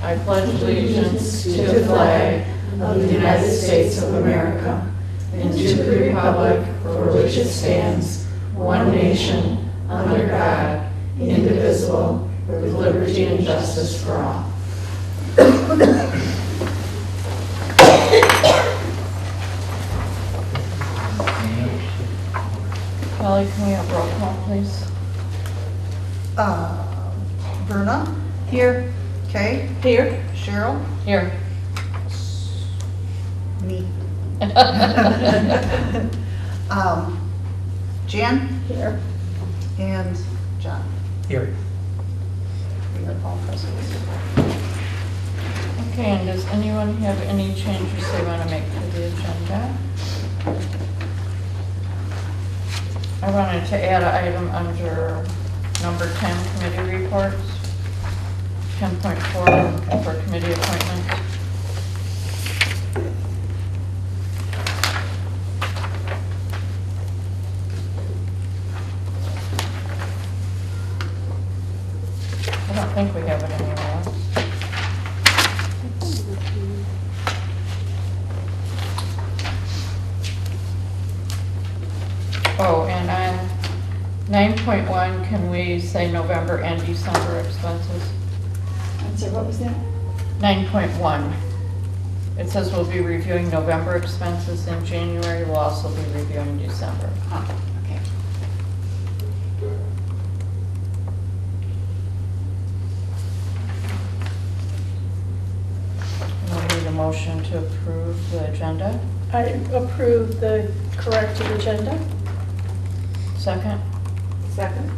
I pledge allegiance to the flag of the United States of America and to the republic for which it stands, one nation, under God, indivisible, with liberty and justice for all. Kelly, can we have roll call, please? Verna? Here. Kay? Here. Cheryl? Here. Me. Jan? Here. And John? Here. We are all present. Okay, and does anyone have any changes they want to make to the agenda? I wanted to add an item under number 10, committee reports. 10.4 for committee appointments. I don't think we have it anywhere else. Oh, and on 9.1, can we say November and December expenses? I'm sorry, what was that? 9.1. It says we'll be reviewing November expenses in January. We'll also be reviewing December. Oh, okay. We'll need a motion to approve the agenda. I approve the corrected agenda. Second? Second.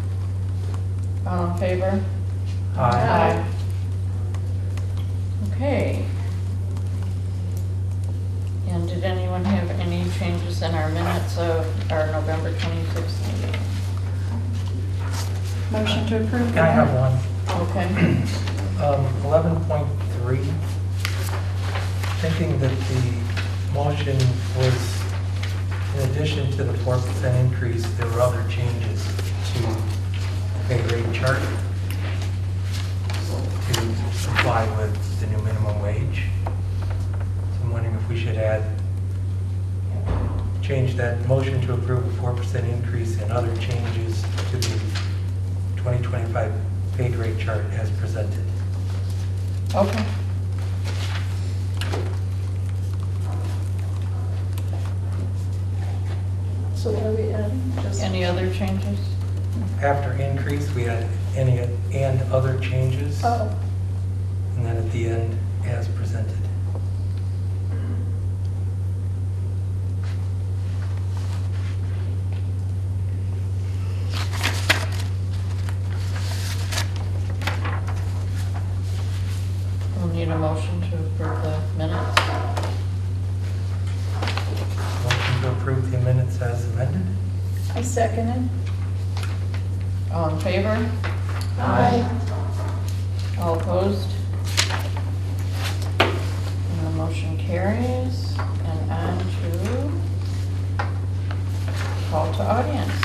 All in favor? Aye. Okay. And did anyone have any changes in our minutes of our November 26th meeting? Motion to approve. Can I have one? Okay. 11.3, thinking that the motion was, in addition to the 4% increase, there were other changes to the pay grade chart to comply with the new minimum wage. So I'm wondering if we should change that motion to approve a 4% increase and other changes to the 2025 pay grade chart as presented. Okay. So what are we adding? Just Any other changes? After increase, we had any and other changes, Oh, and then at the end, as presented. We'll need a motion to approve the minutes. Motion to approve the minutes as amended. I second it. All in favor? Aye. All opposed? And the motion carries. And on to call to audience.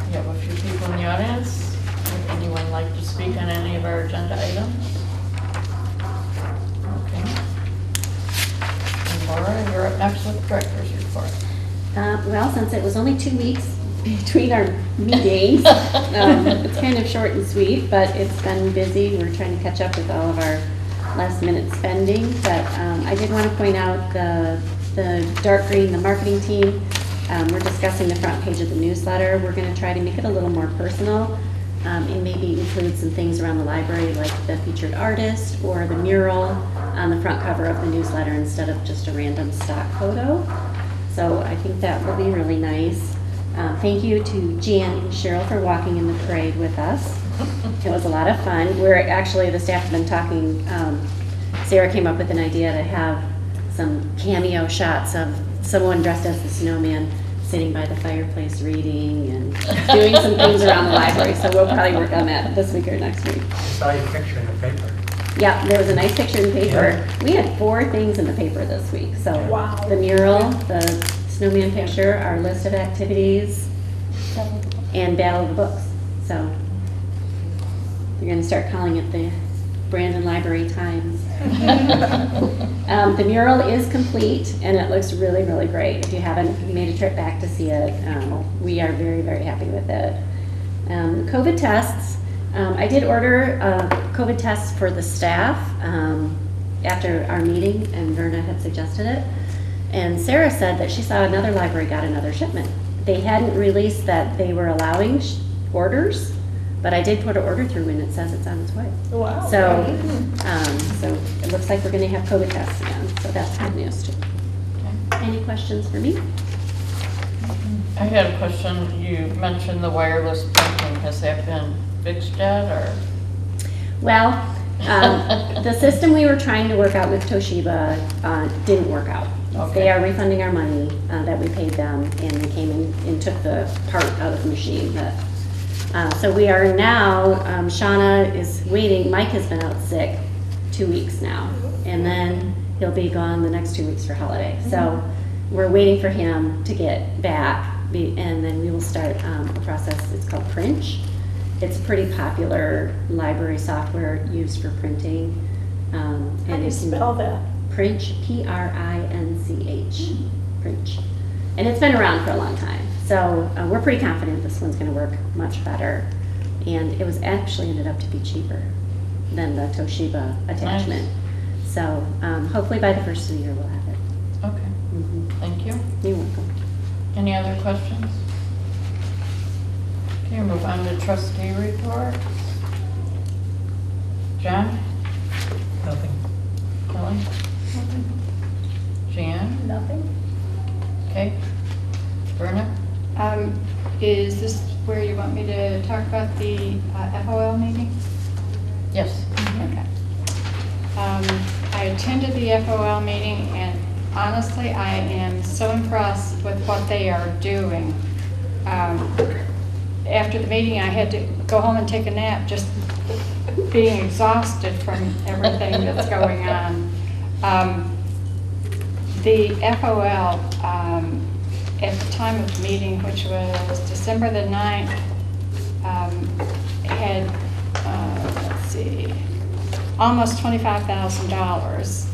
We have a few people in the audience. Would anyone like to speak on any of our agenda items? Okay. And Laura, you're up next with the director's report. Well, since it was only 2 weeks between our meetings, it's kind of short and sweet, but it's been busy. We're trying to catch up with all of our last minute spending. But I did want to point out the dark green, the marketing team. We're discussing the front page of the newsletter. We're going to try to make it a little more personal and maybe include some things around the library like the featured artist or the mural on the front cover of the newsletter instead of just a random stock photo. So I think that will be really nice. Thank you to Jan and Cheryl for walking in the parade with us. It was a lot of fun. The staff have been talking, Sarah came up with an idea to have some cameo shots of someone dressed as the snowman sitting by the fireplace reading and doing some things around the library. So we'll probably work on that this week or next week. I saw your picture in the paper. Yeah, there was a nice picture in the paper. Yeah. We had 4 things in the paper this week. So Wow. the mural, the snowman picture, our list of activities, and Battle of the Books. So you're going to start calling it the Brandon Library times. The mural is complete and it looks really, really great. If you haven't made a trip back to see it, we are very, very happy with it. COVID tests. I did order COVID tests for the staff after our meeting, and Verna had suggested it. And Sarah said that she saw another library got another shipment. They hadn't released that they were allowing orders, but I did put an order through and it says it's on its way. Wow. So, so it looks like we're going to have COVID tests again, so that's good news too. Any questions for me? I had a question. You mentioned the wireless printing. Has that been fixed yet, or? Well, the system we were trying to work out with Toshiba didn't work out. Okay. They are refunding our money that we paid them, and they came in and took the part out of the machine. So we are now, Shauna is waiting. Mike has been out sick 2 weeks now, and then he'll be gone the next 2 weeks for holiday. So we're waiting for him to get back, and then we will start a process. It's called Princh. It's a pretty popular library software used for printing. How do you spell that? Princh, P-R-I-N-C-H, Princh. And it's been around for a long time. So we're pretty confident this one's gonna work much better. And it was actually ended up to be cheaper than the Toshiba attachment. Nice. So hopefully by the first of the year we'll have it. Okay, thank you. You're welcome. Any other questions? Okay, move on to trustee report. John? Nothing. Kelly? Jan? Nothing? Okay. Verna? Is this where you want me to talk about the FOL meeting? Yes. Okay. I attended the FOL meeting, and honestly, I am so impressed with what they are doing. After the meeting, I had to go home and take a nap, just being exhausted from everything that's going on. The FOL, at the time of the meeting, which was December the 9th, had, let's see, almost $25,000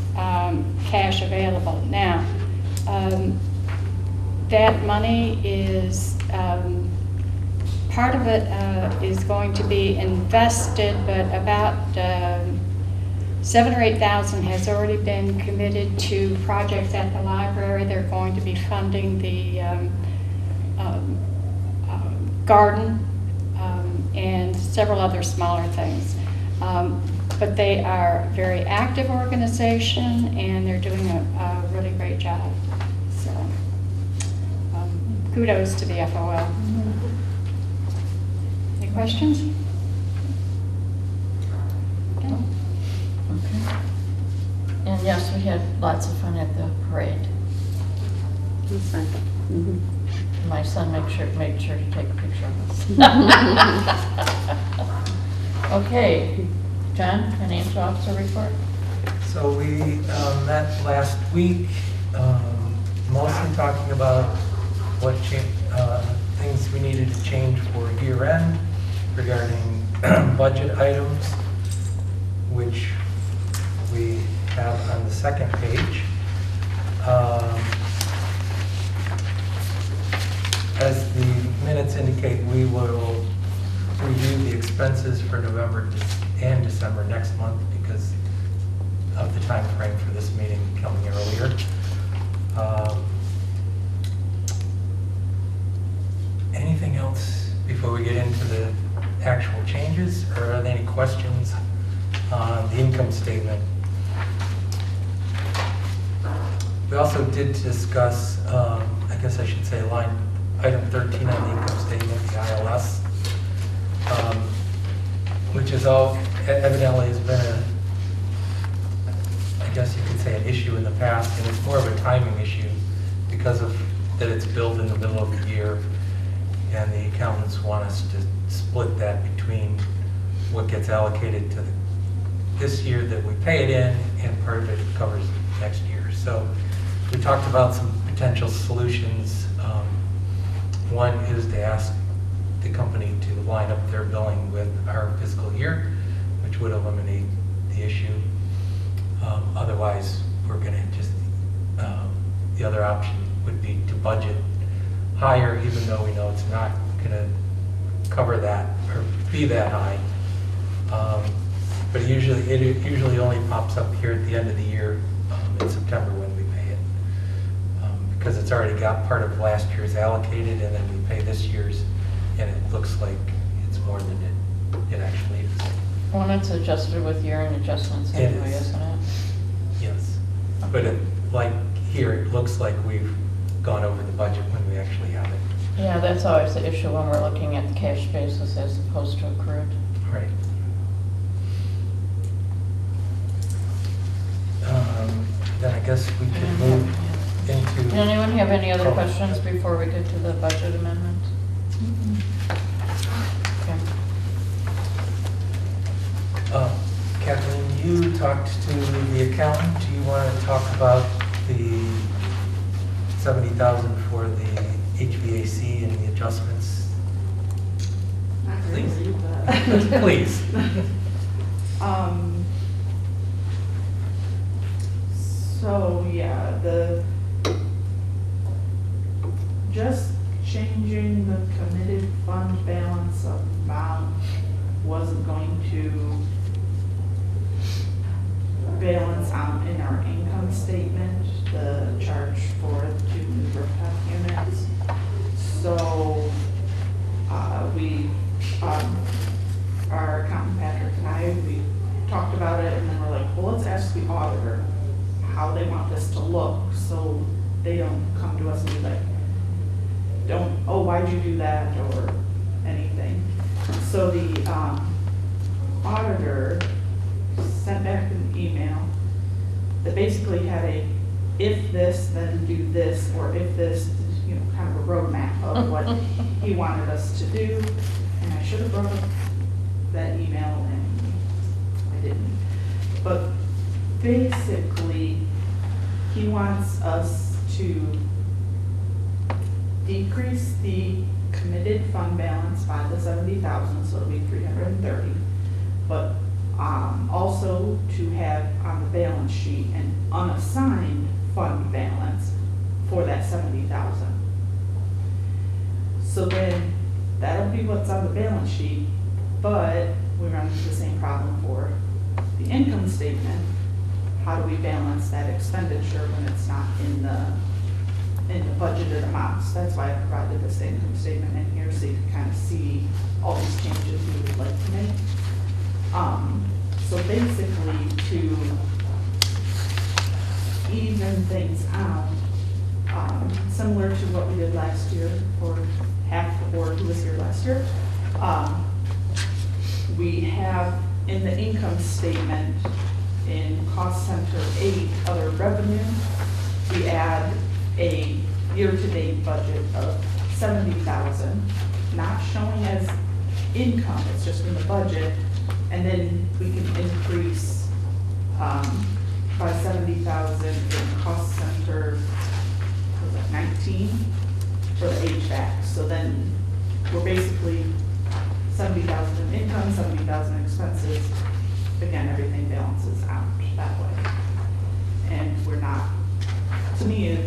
cash available. Now, that money is, part of it is going to be invested, but about 7,000 or 8,000 has already been committed to projects at the library. They're going to be funding the garden and several other smaller things. But they are a very active organization, and they're doing a really great job. So kudos to the FOL. Any questions? Okay. Okay. And yes, we had lots of fun at the parade. It's fun. Mhm. My son made sure to take a picture of us. Okay, John, financial officer report? So we met last week, mostly talking about what things we needed to change for year end regarding budget items, which we have on the second page. As the minutes indicate, we will review the expenses for November and December next month because of the time frame for this meeting coming earlier. Anything else before we get into the actual changes, or are there any questions on the income statement? We also did discuss, I guess I should say item 13 on the income statement, the ILS, which is evidently has been I guess you could say an issue in the past, and it's more of a timing issue because of that it's billed in the middle of the year, and the accountants want us to split that between what gets allocated to this year that we pay it in, and part of it covers next year. So we talked about some potential solutions. One is to ask the company to line up their billing with our fiscal year, which would eliminate the issue. Otherwise, we're gonna just, the other option would be to budget higher, even though we know it's not gonna cover that or be that high. But it usually only pops up here at the end of the year, in September when we pay it. Because it's already got part of last year's allocated, and then we pay this year's, and it looks like it's more than it actually is. When it's adjusted with year-end adjustments It anyway, is. isn't it? Yes. But like here, it looks like we've gone over the budget when we actually have it. Yeah, that's always the issue when we're looking at the cash basis as opposed to accrued. Right. Then I guess we can move Did into, anyone have any other Oh. questions before we get to the budget amendment? Okay. Kathleen, you talked to the accountant. Do you want to talk about the 70,000 for the HVAC and the adjustments? Not Please. really, but- Please. So, yeah, just changing the committed fund balance amount wasn't going to balance out in our income statement, the charge for the 2 new rooftop units. So, our accountant Patrick and I, we talked about it, and then we're like, well, let's ask the auditor how they want this to look, so they don't come to us and be like, oh, why'd you do that, or anything. So the auditor sent back an email that basically had a, if this, then do this, or if this, kind of a roadmap of what he wanted us to do. And I should have brought up that email, and I didn't. But basically, he wants us to decrease the committed fund balance by the 70,000, so it'll be 330. But also to have on the balance sheet an unassigned fund balance for that 70,000. So then that'll be what's on the balance sheet, but we run into the same problem for the income statement. How do we balance that expenditure when it's not in the budgeted amounts? That's why I provided this income statement in here, so you can kind of see all these changes we would like to make. So basically, to even things out, similar to what we did last year, or half the board who was here last year, we have in the income statement in cost center 8, other revenue, we add a year-to-date budget of 70,000, not showing as income, it's just in the budget, and then we can increase by 70,000 in cost center, was it 19, for the HVAC. So then we're basically 70,000 in income, 70,000 in expenses. Again, everything balances out that way. And we're not, to me,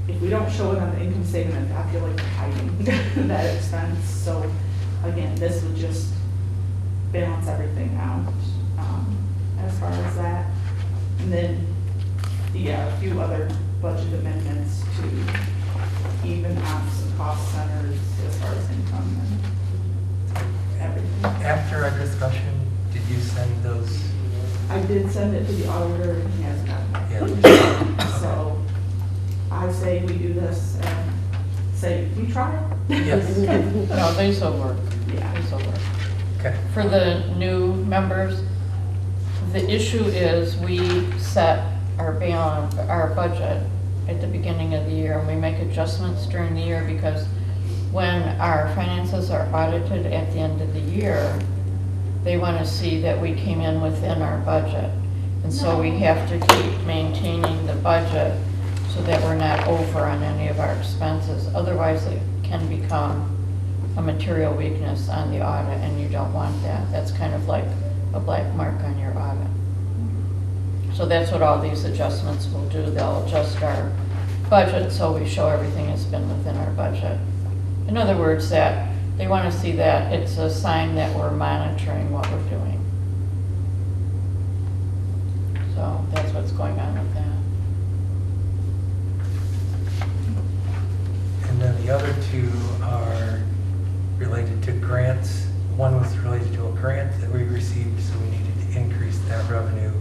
if we don't show it on the income statement, I feel like we're hiding that expense. So again, this would just balance everything out as far as that. And then, yeah, a few other budget amendments to even out some cost centers as far as income and everything. After our discussion, did you send those? I did send it to the auditor and he hasn't gotten Yeah. back. So I say we do this and say, we try it. Yes. No, these will work. Yeah. These will work. Okay. For the new members, the issue is we set our balance, our budget at the beginning of the year, and we make adjustments during the year because when our finances are audited at the end of the year, they want to see that we came in within our budget. And so we have to keep maintaining the budget so that we're not over on any of our expenses. Otherwise, it can become a material weakness on the audit, and you don't want that. That's kind of like a a black mark on your audit. So that's what all these adjustments will do. They'll adjust our budget so we show everything has been within our budget. In other words, that they want to see that it's a sign that we're monitoring what we're doing. So that's what's going on with that. And then the other two are related to grants. One was related to a grant that we received, so we needed to increase that revenue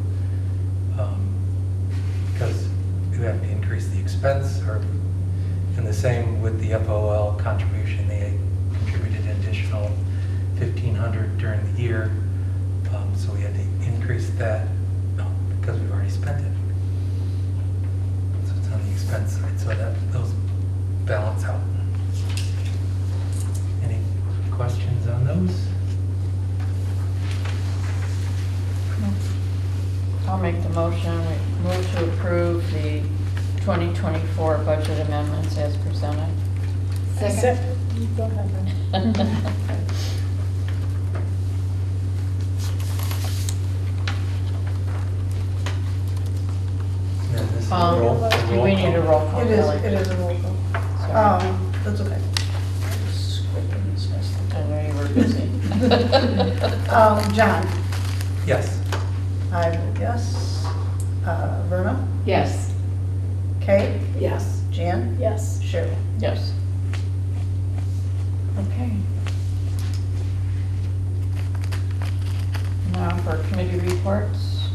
because we have to increase the expense. And the same with the FOL contribution. They had contributed an additional $1,500 during the year, so we had to increase that because we've already spent it. So it's on the expense side, so that those balance out. Any questions on those? I'll make the motion. We move to approve the 2024 budget amendments as presented. Second. Go ahead. And this is Um, a roll We need a roll call. It Kelly. is a roll call. Sorry. That's okay. I know you were busy. John? Yes. I vote yes. Verna? Yes. Kay? Yes. Jan? Yes. Cheryl? Yes. Okay. Now for committee reports.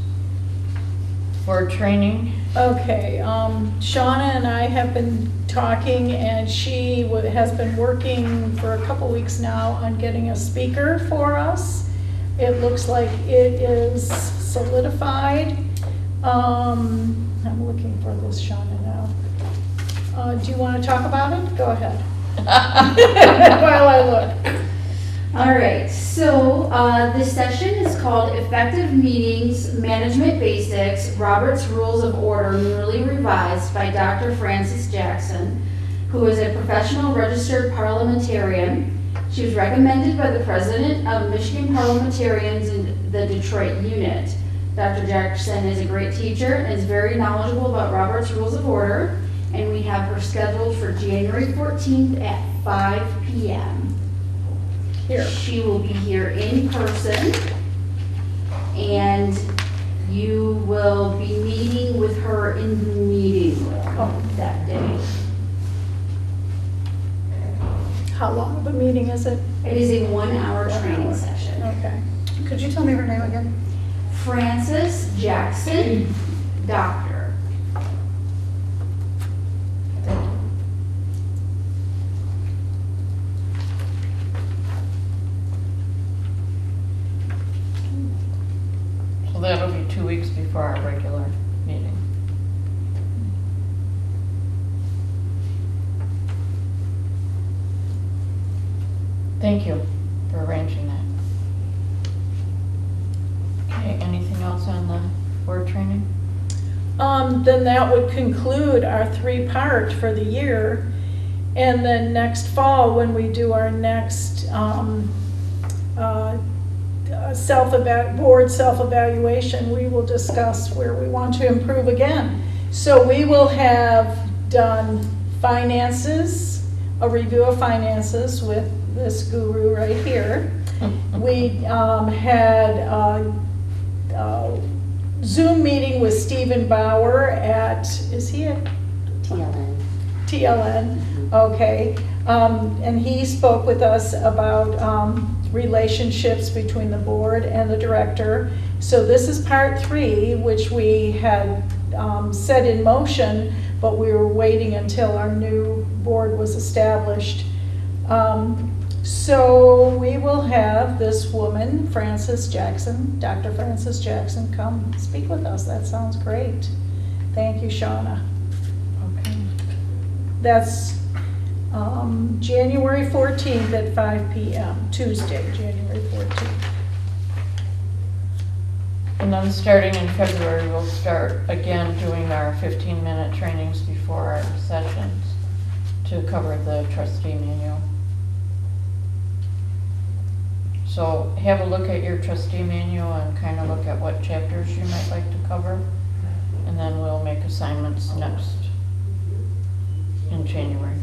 For training. Okay, Shauna and I have been talking, and she has been working for a couple weeks now on getting a speaker for us. It looks like it is solidified. I'm looking for this, Shauna, now. Do you want to talk about it? Go ahead. While I look. All right, so this session is called Effective Meetings Management Basics, Robert's Rules of Order newly revised by Dr. Frances Jackson, who is a professional registered parliamentarian. She was recommended by the president of Michigan Parliamentarians in the Detroit unit. Dr. Jackson is a great teacher and is very knowledgeable about Robert's Rules of Order, and we have her scheduled for January 14th at 5 p.m. Here. She will be here in person, and you will be meeting with her in the meeting room that day. How long of a meeting is it? It is a 1-hour training session. Okay. Could you tell me her name again? Frances Jackson, doctor. So that'll be 2 weeks before our regular meeting. Thank you for arranging that. Okay, anything else on the board training? Then that would conclude our 3-part for the year. And then next fall, when we do our next board self-evaluation, we will discuss where we want to improve again. So we will have done finances, a review of finances with this guru right here. We had a Zoom meeting with Stephen Bauer at, is he at TLN. TLN? Okay. And he spoke with us about relationships between the board and the director. So this is part 3, which we had set in motion, but we were waiting until our new board was established. So we will have this woman, Frances Jackson, Dr. Frances Jackson, come speak with us. That sounds great. Thank you, Shauna. Okay. That's January 14th at 5 p.m., Tuesday, January 14th. And then starting in February, we'll start again doing our 15-minute trainings before our sessions to cover the trustee manual. So have a look at your trustee manual and kind of look at what chapters you might like to cover. And then we'll make assignments next in January.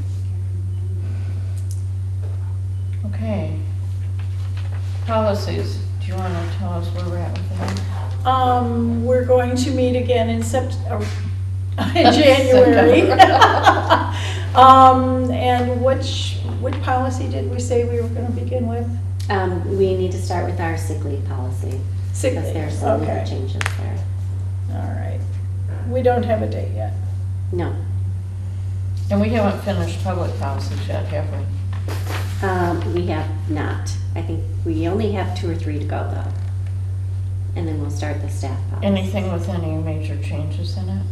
Okay. Policies. Do you want to tell us where we're at with that? We're going to meet again in in January. And which policy did we say we were gonna begin with? We need to start with our sick leave policy. Sick Because leave, there's some okay. changes there. All right. We don't have a date yet. No. And we haven't finished public policies yet, have we? We have not. I think we only have 2 or 3 to go though. And then we'll start the staff policy. Anything with any major changes in it?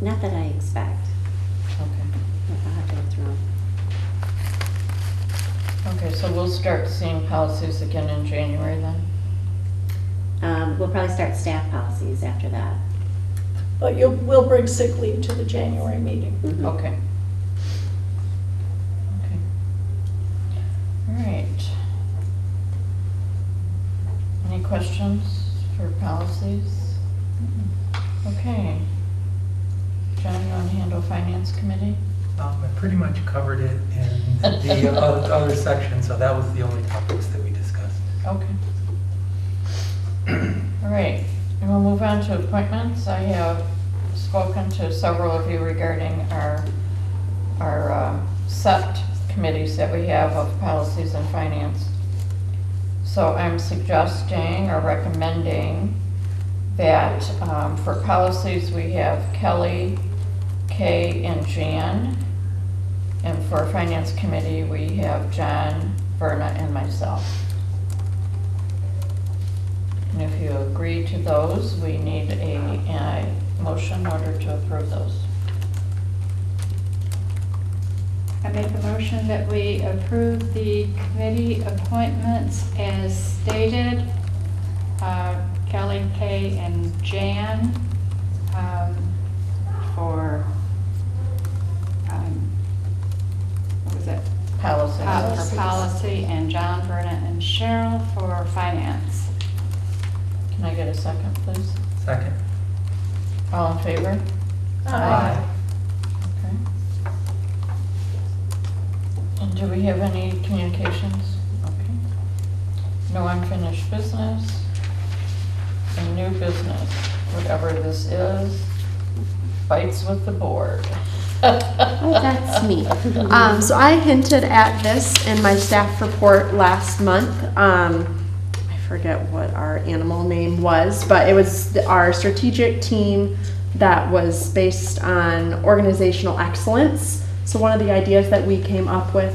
Not that I expect. Okay. I'll have to go through 'em. Okay, so we'll start seeing policies again in January then? We'll probably start staff policies after that. But we'll bring sick leave to the January meeting. Mhm. Okay. Okay. All right. Any questions for policies? Okay. John, you want to handle finance committee? I pretty much covered it in the other section, so that was the only topics that we discussed. Okay. All right, and we'll move on to appointments. I have spoken to several of you regarding our set committees that we have of policies and finance. So I'm suggesting or recommending that for policies, we have Kelly, Kay, and Jan. And for finance committee, we have John, Verna, and myself. And if you agree to those, we need a motion in order to approve those. I make a motion that we approve the committee appointments as stated. Kelly, Kay, and Jan for, what was it? Policy. For policy, and John, Verna, and Cheryl for finance. Can I get a second, please? Second. All in favor? Aye. Okay. And do we have any communications? Okay. No unfinished business. And new business, whatever this is, bites with the board. Oh, that's me. So I hinted at this in my staff report last month. I forget what our animal name was, but it was our strategic team that was based on organizational excellence. So one of the ideas that we came up with,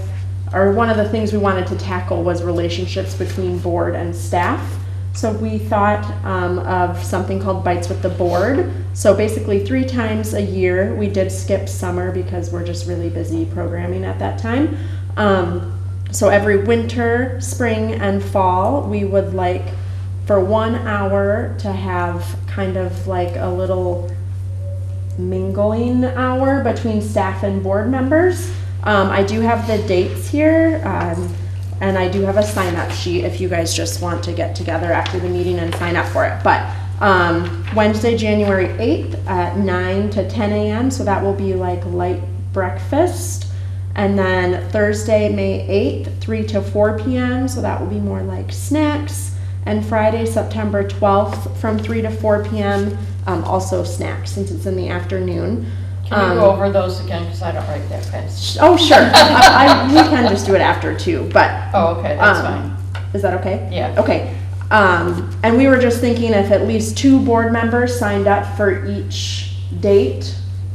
or one of the things we wanted to tackle, was relationships between board and staff. So we thought of something called Bites with the Board. So basically 3 times a year, we did skip summer because we're just really busy programming at that time. So every winter, spring, and fall, we would like for 1 hour to have kind of like a little mingling hour between staff and board members. I do have the dates here. And I do have a sign-up sheet if you guys just want to get together after the meeting and sign up for it. But Wednesday, January 8th at 9 to 10 a.m. So that will be like light breakfast. And then Thursday, May 8th, 3 to 4 p.m. So that will be more like snacks. And Friday, September 12th from 3 to 4 p.m. Also snacks since it's in the afternoon. Can you go over those again, because I don't write that fast. Oh, sure. We can just do it after too, but. Oh, okay, that's fine. Is that okay? Yeah. Okay. And we were just thinking if at least 2 board members signed up for each date,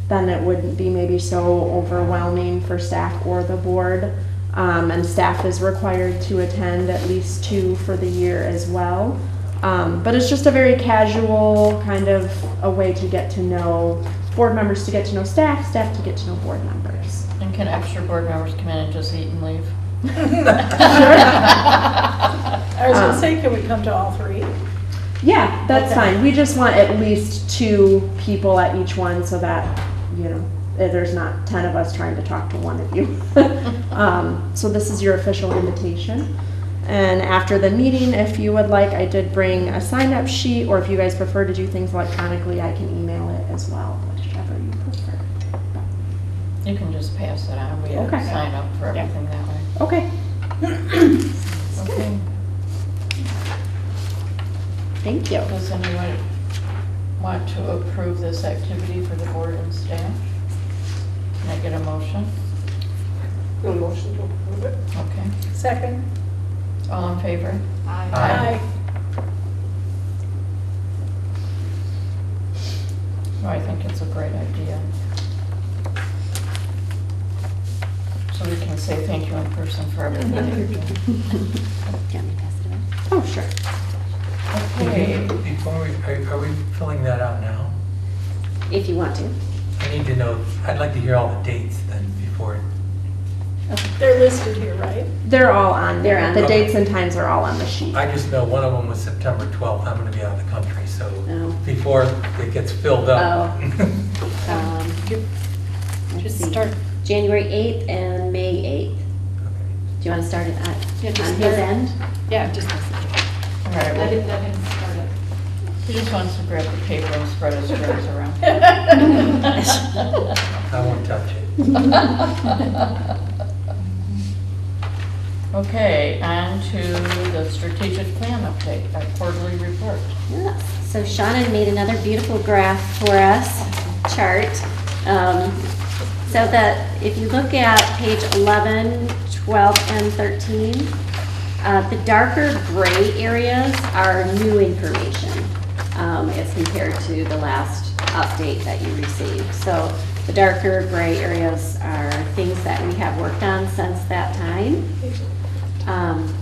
then it wouldn't be maybe so overwhelming for staff or the board. And staff is required to attend at least 2 for the year as well. But it's just a very casual kind of a way to get to know board members, to get to know staff, staff to get to know board members. And can extra board members come in and just eat and leave? I was gonna say, can we come to all 3? Yeah, that's Okay. fine. We just want at least 2 people at each one so that, you know, there's not 10 of us trying to talk to one of you. So this is your official invitation. And after the meeting, if you would like, I did bring a sign-up sheet, or if you guys prefer to do things electronically, I can email it as well, whichever you prefer. You can just pass it on. We have Okay. to sign up for everything that way. Okay. Okay. Thank you. Does anyone want to approve this activity for the board and staff? Can I get a motion? A motion to approve it. Okay. Second. All in favor? Aye. Well, I think it's a great idea. So we can say thank you in person for everything that you're doing. Do you want me to pass it around? Oh, sure. Okay. Before are we filling that out now? If you want to. I need to know, I'd like to hear all the dates then before. They're listed here, right? They're all on there. They're on The there. dates and times are all on the sheet. I just know one of them was September 12th. I'm going to be out of the country, so Oh. before it gets filled up. Let's Just see. start. January 8th and May 8th. Do you want to start it Yeah, on just his start. end? Yeah, just All right, well, let him start it. he just wants to grab the paper and spread his germs around. I won't touch it. Okay, on to the strategic plan update, our quarterly report. Yes. So Shauna made another beautiful graph for us, chart. So that if you look at page 11, 12, and 13, the darker gray areas are new information as compared to the last update that you received. So the darker gray areas are things that we have worked on since that time,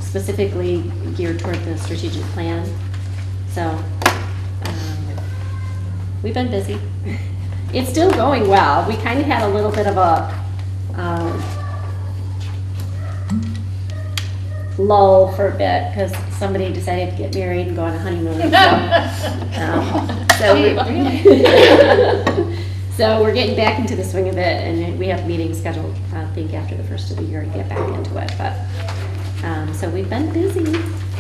specifically geared toward the strategic plan. So we've been busy. It's still going well. We kind of had a little bit of a lull for a bit because somebody decided to get married and go on a honeymoon. So we're getting back into the swing of it, and we have meetings scheduled, I think, after the first of the year to get back into it. But so we've been busy.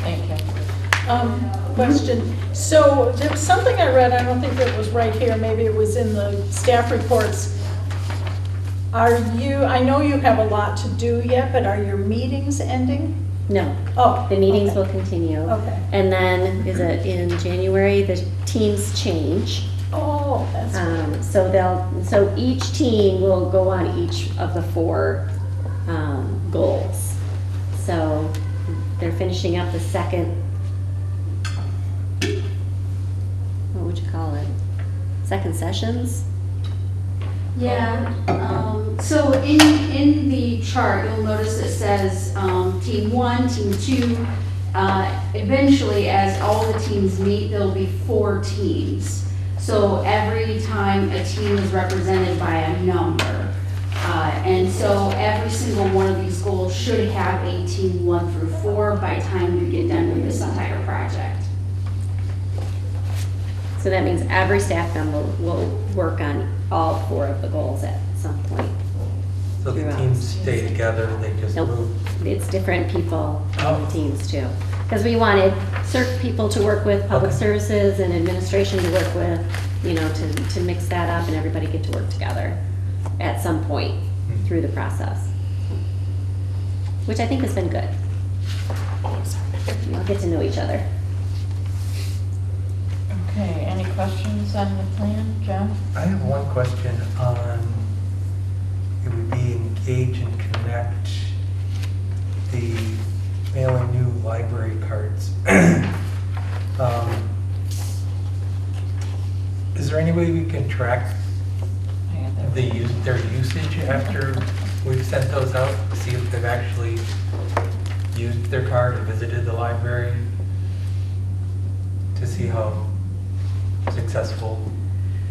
Thank you. Question. So there was something I read, I don't think it was right here, maybe it was in the staff reports. Are you, I know you have a lot to do yet, but are your meetings ending? No, Oh. the meetings okay. will continue. Okay. And then, is it in January, the teams change. Oh, that's right. So each team will go on each of the 4 goals. So they're finishing up the second, what would you call it? Second sessions? Yeah, so in the chart, you'll notice it says, team 1, team 2. Eventually, as all the teams meet, there'll be 4 teams. So every time a team is represented by a number. And so every single one of these goals should have a team 1 through 4 by the time you get done with this entire project. So that means every staff member will work on all 4 of the goals at some point. So the Throughout. teams stay together, they just Nope. move. It's different people on Oh. the teams too. Because we wanted certain people to work with, public Okay. services and administration to work with, to mix that up and everybody get to work together at some point through the process. Which I think has been good. We'll get to know each other. Okay, any questions on the plan, John? I have one question on, it would be engage and connect the mailing new library cards. Is there any way we can track their usage after we've sent those out? See if they've actually used their card or visited the library? To see how successful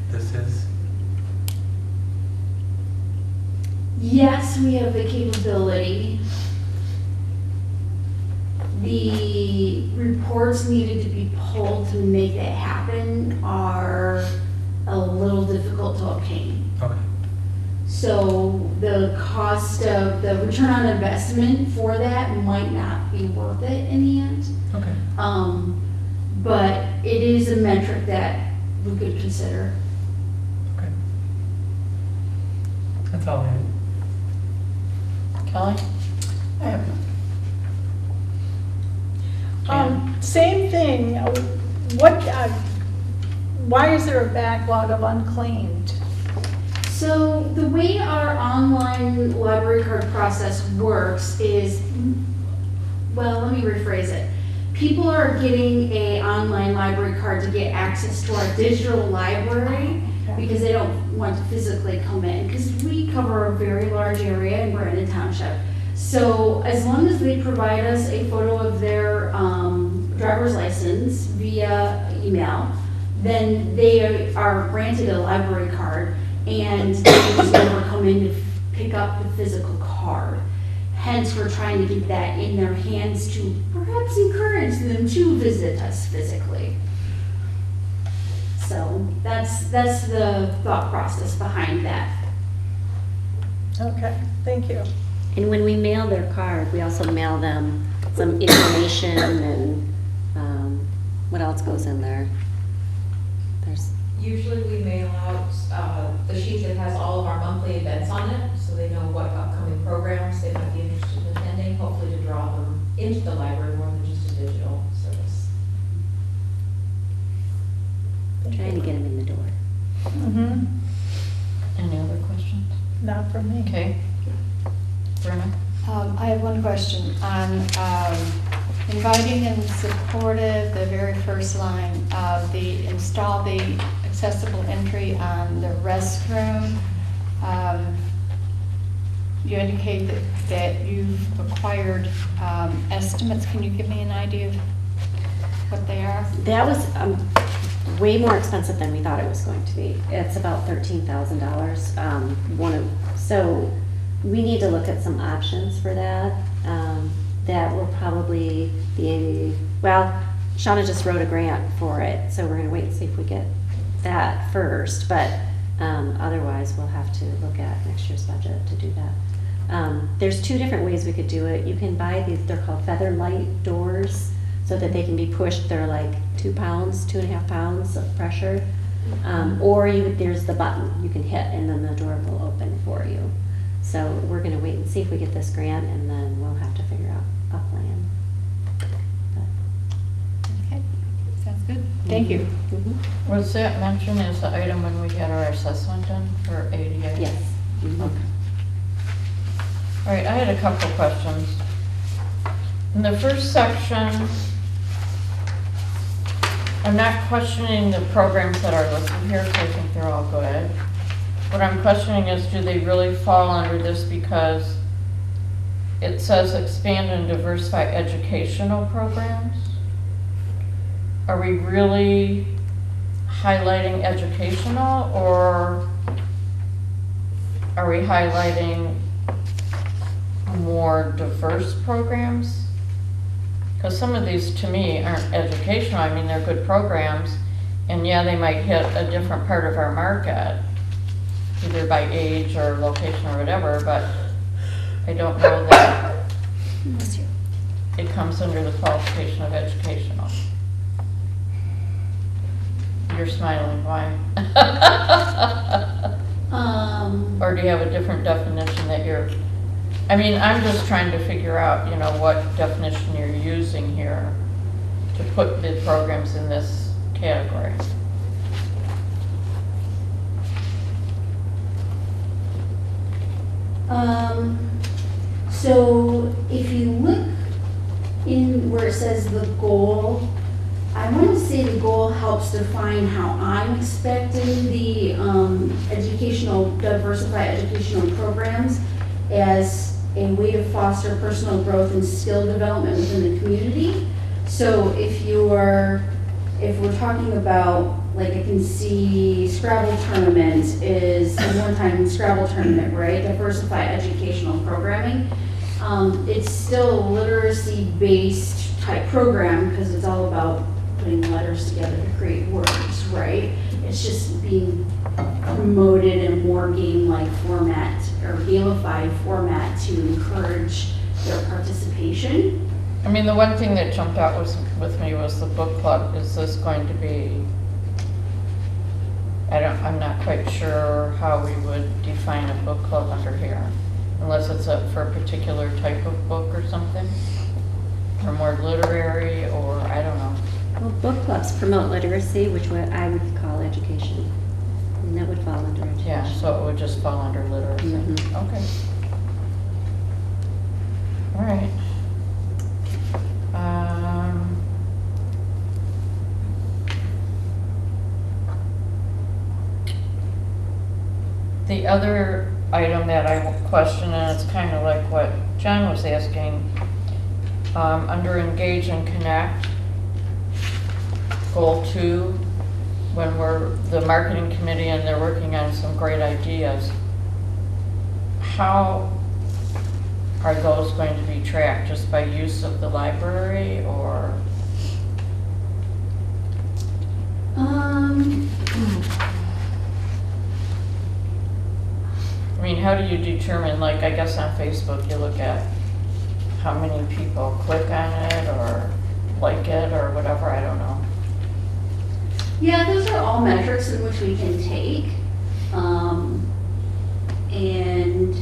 this is? Yes, we have the capability. The reports needed to be pulled to make that happen are a little difficult to obtain. Okay. So the cost of the return on investment for that might not be worth it in the end. Okay. But it is a metric that we could consider. Okay. That's all I had. Kelly? I have same thing. Why is there a backlog of unclaimed? So the way our online library card process works is, well, let me rephrase it. People are getting a online library card to get access to our digital library because they don't want to physically come in, because we cover a very large area in Brandon Township. So as long as they provide us a photo of their driver's license via email, then they are granted a library card, and they just never come in to pick up the physical card. Hence, we're trying to get that in their hands to perhaps encourage them to visit us physically. So that's the thought process behind that. Okay, thank you. And when we mail their card, we also mail them some information and what else goes in there? There's Usually we mail out the sheet that has all of our monthly events on it, so they know what upcoming programs they might be interested in attending, hopefully to draw them into the library more than just a digital service. trying to get them in the door. Mm-hmm. Any other questions? Not from me. Okay. Brenna? I have one question on inviting and supportive, the very first line of the install the accessible entry on the restroom. You indicate that you've acquired estimates. Can you give me an idea of what they are? That was way more expensive than we thought it was going to be. It's about $13,000. So we need to look at some options for that. That will probably be, well, Shauna just wrote a grant for it, so we're gonna wait and see if we get that first, but otherwise we'll have to look at next year's budget to do that. There's two different ways we could do it. You can buy these, they're called feather light doors, so that they can be pushed. They're like 2 pounds, 2.5 pounds of pressure. Or there's the button you can hit and then the door will open for you. So we're gonna wait and see if we get this grant, and then we'll have to figure out a plan. Okay, sounds good. Thank you. Mm-hmm. Was that mentioned as the item when we had our assessment done for ADA? Yes. Mhm. Okay. All right, I had a couple questions. In the first section, I'm not questioning the programs that are listed here, so I think they're all good. What I'm questioning is, do they really fall under this because it says expand and diversify educational programs? Are we really highlighting educational, or are we highlighting more diverse programs? Because some of these, to me, aren't educational. I mean, they're good programs, and yeah, they might hit a different part of our market, either by age or location or whatever, but I don't know that it comes under the qualification of educational. You're smiling, why? Or do you have a different definition that you're, I mean, I'm just trying to figure out, you know, what definition you're using here to put the programs in this category. So if you look in where it says the goal, I want to say the goal helps define how I'm expecting the diversify educational programs as a way to foster personal growth and skill development within the community. So if we're talking about, like, I can see Scrabble tournament is a one-time Scrabble tournament, right? Diversify educational programming. It's still a literacy-based type program because it's all about putting letters together to create words, right? It's just being promoted in a more game-like format or gamified format to encourage their participation. I mean, the one thing that jumped out with me was the book club. Is this going to be, I'm not quite sure how we would define a book club under here, unless it's for a particular type of book or something, or more literary, or I don't know. Well, book clubs promote literacy, which I would call education. And that would fall under education. Yeah, so it would just fall under literacy. Mhm. Okay. All right. The other item that I question, and it's kind of like what John was asking, under Engage and Connect, Goal 2, when we're the marketing committee and they're working on some great ideas, how are those going to be tracked? Just by use of the library, or? I mean, how do you determine, like, I guess on Facebook you look at how many people click on it or like it or whatever, I don't know. Yeah, those are all metrics in which we can take. And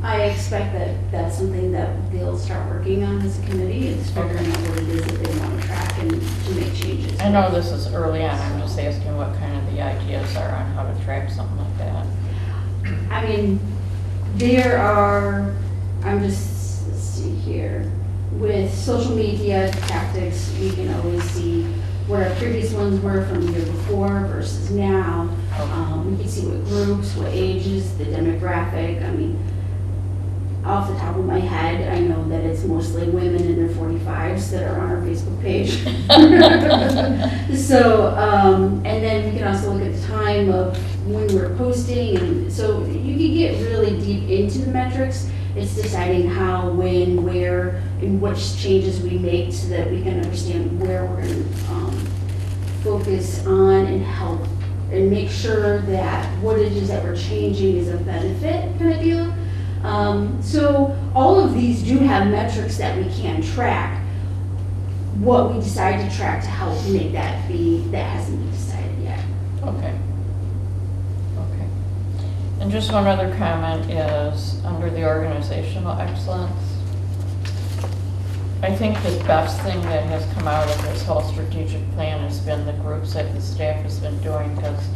I expect that that's something that they'll start working on as a committee, is figuring out what it is that they want to track and to make changes. I know this is early on, I'm just asking what kind of the ideas are on how to track something like that. I mean, there are, let's see here, with social media tactics, we can always see what our previous ones were from the year before versus now. We can see what groups, what ages, the demographic. I mean, off the top of my head, I know that it's mostly women in their 45s that are on our Facebook page. So, and then we can also look at the time of when we're posting, and so you can get really deep into the metrics. It's deciding how, when, where, and which changes we make so that we can understand where we're going to focus on and help and make sure that what it is that we're changing is a benefit kind of deal. So all of these do have metrics that we can track. What we decide to track to help make that be, that hasn't been decided yet. Okay. Okay. And just one other comment is, under the organizational excellence, I think the best thing that has come out of this whole strategic plan has been the groups that the staff has been doing, because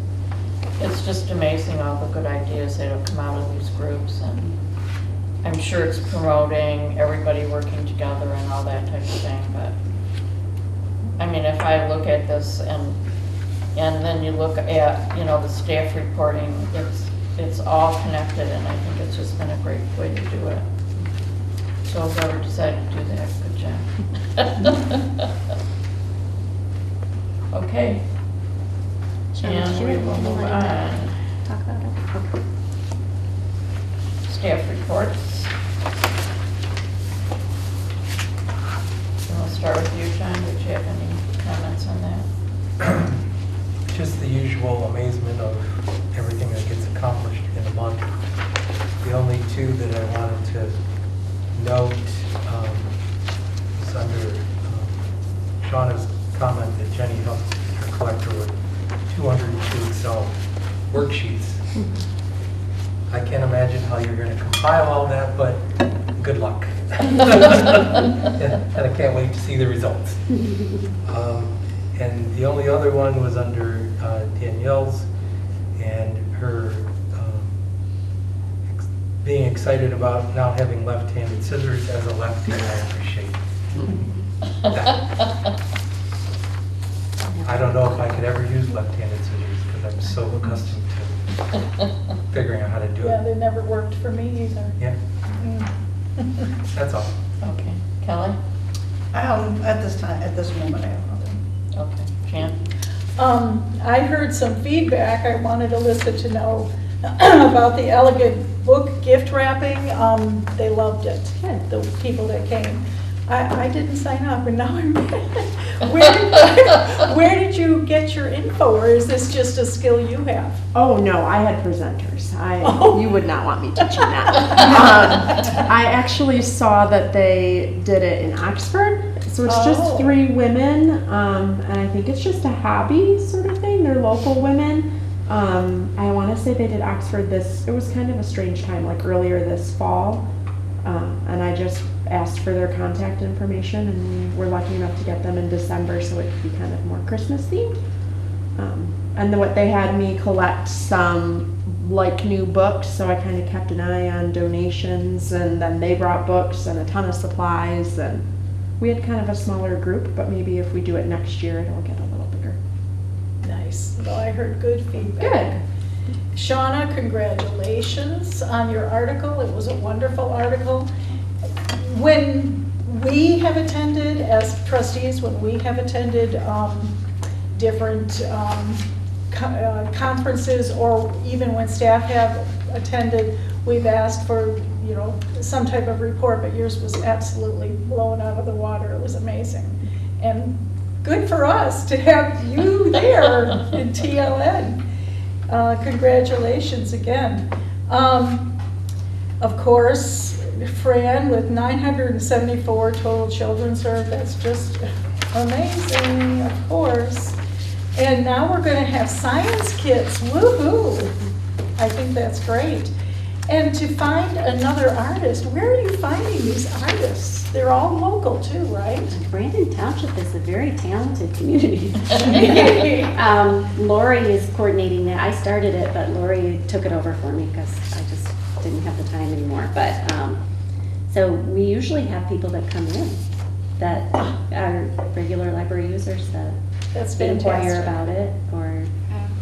it's just amazing all the good ideas that have come out of these groups, and I'm sure it's promoting everybody working together and all that type of thing, but I mean, if I look at this and then you look at, you know, the staff reporting, it's all connected, and I think it's just been a great way to do it. So whoever decided to do that, good job. Okay. And we will move on. Talk about it. Okay. Staff reports. And we'll start with you, John. Did you have any comments on that? Just the usual amazement of everything that gets accomplished in a month. The only two that I wanted to note is under Shauna's comment that Jenny helped her collector with 202 Excel worksheets. I can't imagine how you're going to compile all that, but good luck. And I can't wait to see the results. And the only other one was under Danielle's and her being excited about now having left-handed scissors. As a lefty, I appreciate that. I don't know if I could ever use left-handed scissors because I'm so accustomed to figuring out how to do Yeah, it. they never worked for me either. Yeah, that's all. Okay. Kelly? At this moment, I have nothing. Okay. Jan? I heard some feedback I wanted Alyssa to know about the elegant book gift wrapping, they loved it, the people that came. I didn't sign up, and now I'm mad. Where did you get your info, or is this just a skill you have? Oh, no, I had presenters. Oh. You would not want me teaching that. I actually saw that they did it in Oxford. So it's Oh. just 3 women, and I think it's just a hobby sort of thing. They're local women. I want to say they did Oxford it was kind of a strange time, like earlier this fall. And I just asked for their contact information, and we were lucky enough to get them in December, so it could be kind of more Christmas themed. And then what they had me collect some like new books, so I kind of kept an eye on donations, and then they brought books and a ton of supplies, and we had kind of a smaller group, but maybe if we do it next year, it'll get a little bigger. Nice. Well, I heard good feedback. Good. Shauna, congratulations on your article. It was a wonderful article. When we have attended, as trustees, when we have attended different conferences, or even when staff have attended, we've asked for, you know, some type of report, but yours was absolutely blown out of the water. It was amazing. And good for us to have you there in TLN. Congratulations again. Of course, Fran, with 974 total children served, that's just amazing, of course. And now we're going to have science kits, woohoo! I think that's great. And to find another artist, where are you finding these artists? They're all local too, right? Brandon Township is a very talented community. Lori is coordinating that. I started it, but Lori took it over for me because I just didn't have the time anymore. But so we usually have people that come in that are regular library users that That's inquire fantastic. about it, or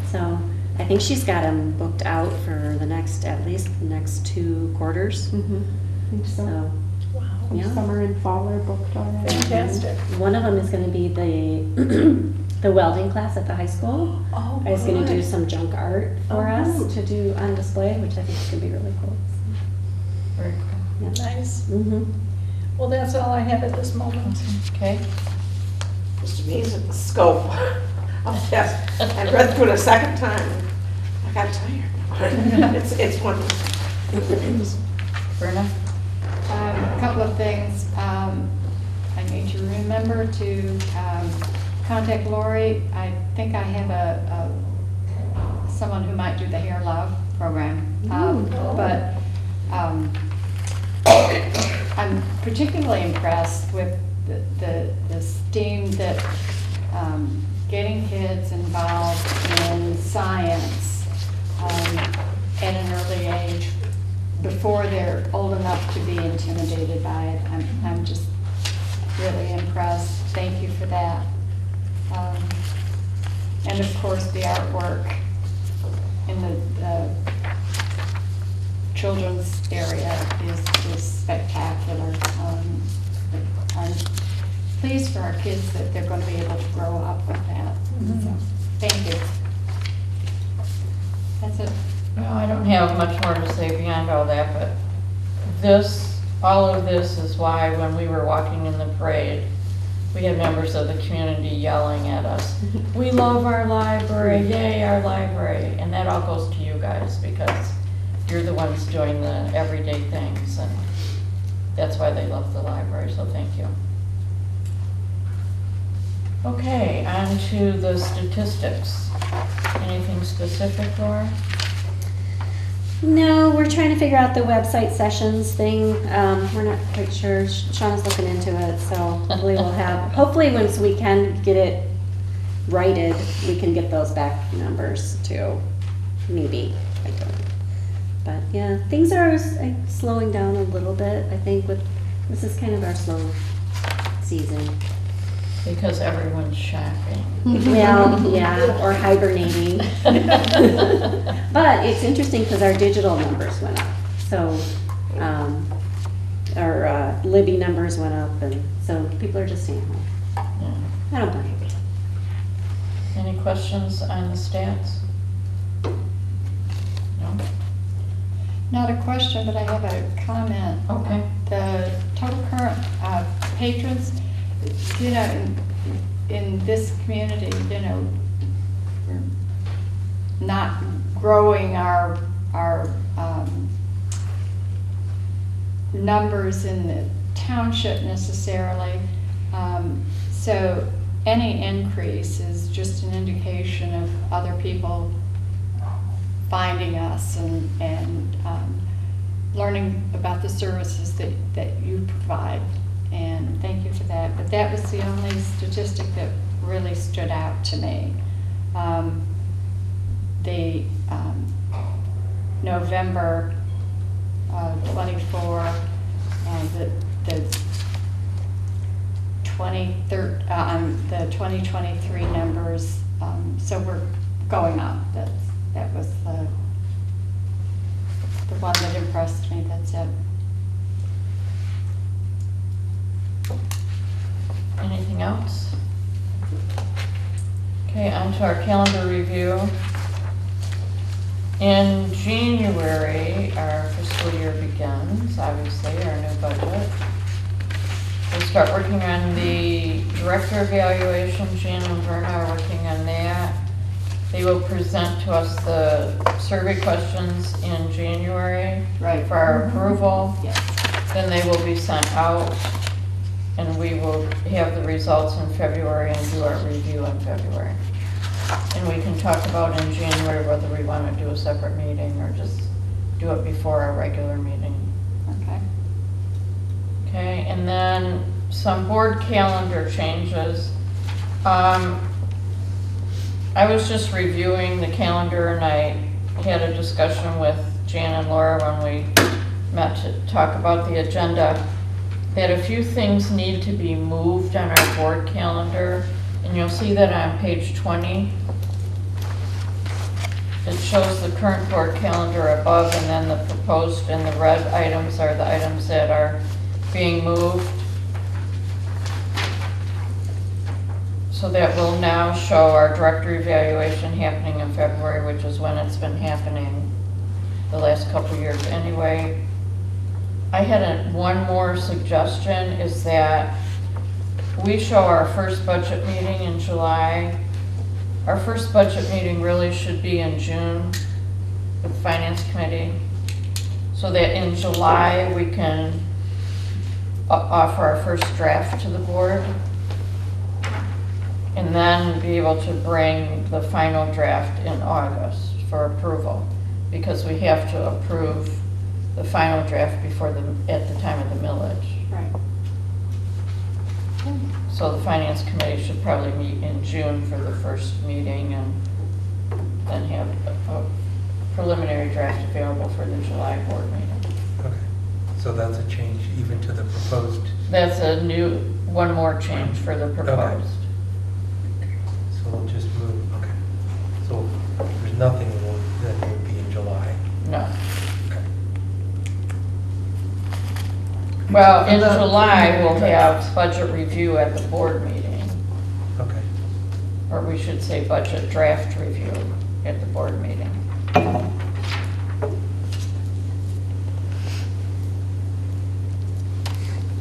so. I think she's got them booked out for at least the next 2 quarters. Mm-hmm. I think so. So Wow. yeah. Summer and fall are booked already. Fantastic. One of them is going to be the welding class at the high school. Oh, Is going to do good. some junk art for Oh, us good. to do on display, which I think is going to be really cool. Very cool. Yeah. Nice. Mm-hmm. Well, that's all I have at this moment. Okay. Just amazing the scope of this. I read through it a second time. I got tired. It's wonderful. Verna? A couple of things. I need to remember to contact Lori. I think I have someone who might do the Hair Love program. But I'm particularly impressed with the STEAM that getting kids involved in science at an early age before they're old enough to be intimidated by it. I'm just really impressed. Thank you for that. And of course, the artwork in the children's area is spectacular. I'm pleased for our kids that they're going to be able to grow up with that. So, thank you. That's it. Well, I don't have much more to say beyond all that, but all of this is why when we were walking in the parade, we had members of the community yelling at us, "We love our library, yay, our library." And that all goes to you guys because you're the ones doing the everyday things, and that's why they love the library, so thank you. Okay, on to the statistics. Anything specific, Laura? No, we're trying to figure out the website sessions thing. We're not quite sure. Shauna's looking into it, so hopefully once we can get it righted, we can get those back numbers too. Maybe. I don't know. But yeah, things are slowing down a little bit, I think, this is kind of our slow season. Because everyone's shopping. Well, yeah, or hibernating. But it's interesting because our digital numbers went up. So our Libby numbers went up, and so people are just staying home. Yeah. I don't blame them. Any questions on the stats? No? Not a question, but I have a comment. Okay. The total current patrons, you know, in this community, you know, we're not growing our numbers in the township necessarily. So any increase is just an indication of other people finding us and learning about the services that you provide. And thank you for that. But that was the only statistic that really stood out to me. The November 24, the 2023 numbers, so we're going up. That was the one that impressed me. That's it. Anything else? Okay, on to our calendar review. In January, our fiscal year begins, obviously, our new budget. We'll start working on the director evaluation. Jan and Verna are working on that. They will present to us the survey questions in January for our approval. Yes. Then they will be sent out, and we will have the results in February and do our review in February. And we can talk about in January whether we want to do a separate meeting or just do it before our regular meeting. Okay. Okay, and then some board calendar changes. I was just reviewing the calendar and I had a discussion with Jan and Laura when we met to talk about the agenda, that a few things need to be moved on our board calendar. And you'll see that on page 20. It shows the current board calendar above, and then the proposed and the red items are the items that are being moved. So that will now show our director evaluation happening in February, which is when it's been happening the last couple of years anyway. I had one more suggestion, is that we show our first budget meeting in July. Our first budget meeting really should be in June with the Finance Committee, so that in July we can offer our first draft to the board and then be able to bring the final draft in August for approval, because we have to approve the final draft at the time of the millage. Right. So the Finance Committee should probably meet in June for the first meeting and then have a preliminary draft available for the July board meeting. Okay, so that's a change even to the proposed. That's one more change for the proposed. So we'll just move, okay. So there's nothing that will be in July. No. Okay. Well, in July, we'll have budget review at the board meeting, Okay. or we should say budget draft review at the board meeting.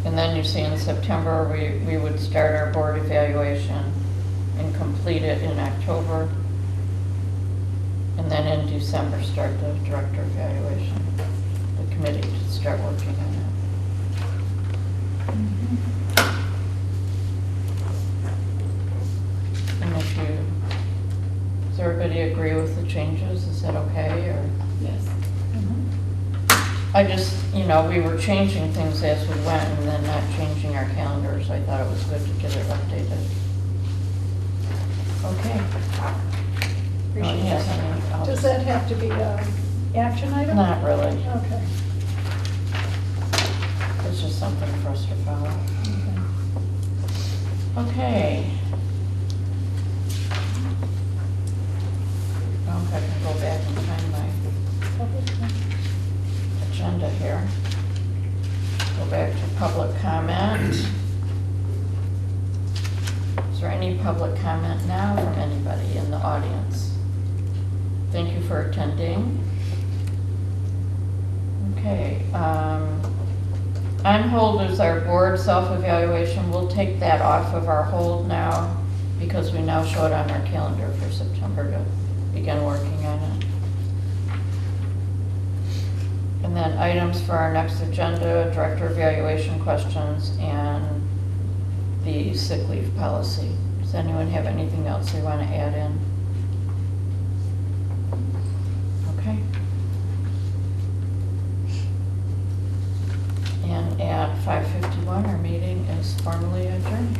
And then you see in September, we would start our board evaluation and complete it in October. And then in December, start the director evaluation, the committee to start working on it. And does everybody agree with the changes? Is that okay, or? Yes. I just, we were changing things as we went and then not changing our calendars. I thought it was good to get it updated. Okay. No one has any else? Does that have to be an action item? Not really. Okay. It's just something for us to follow. Okay. Well, if I can go back and find my agenda here. Go back to public comment. Is there any public comment now from anybody in the audience? Thank you for attending. Okay, on hold is our board self-evaluation. We'll take that off of our hold now because we now show it on our calendar for September to begin working on it. And then items for our next agenda, director evaluation questions and the sick leave policy. Does anyone have anything else they want to add in? Okay. And at 5:51, our meeting is formally adjourned.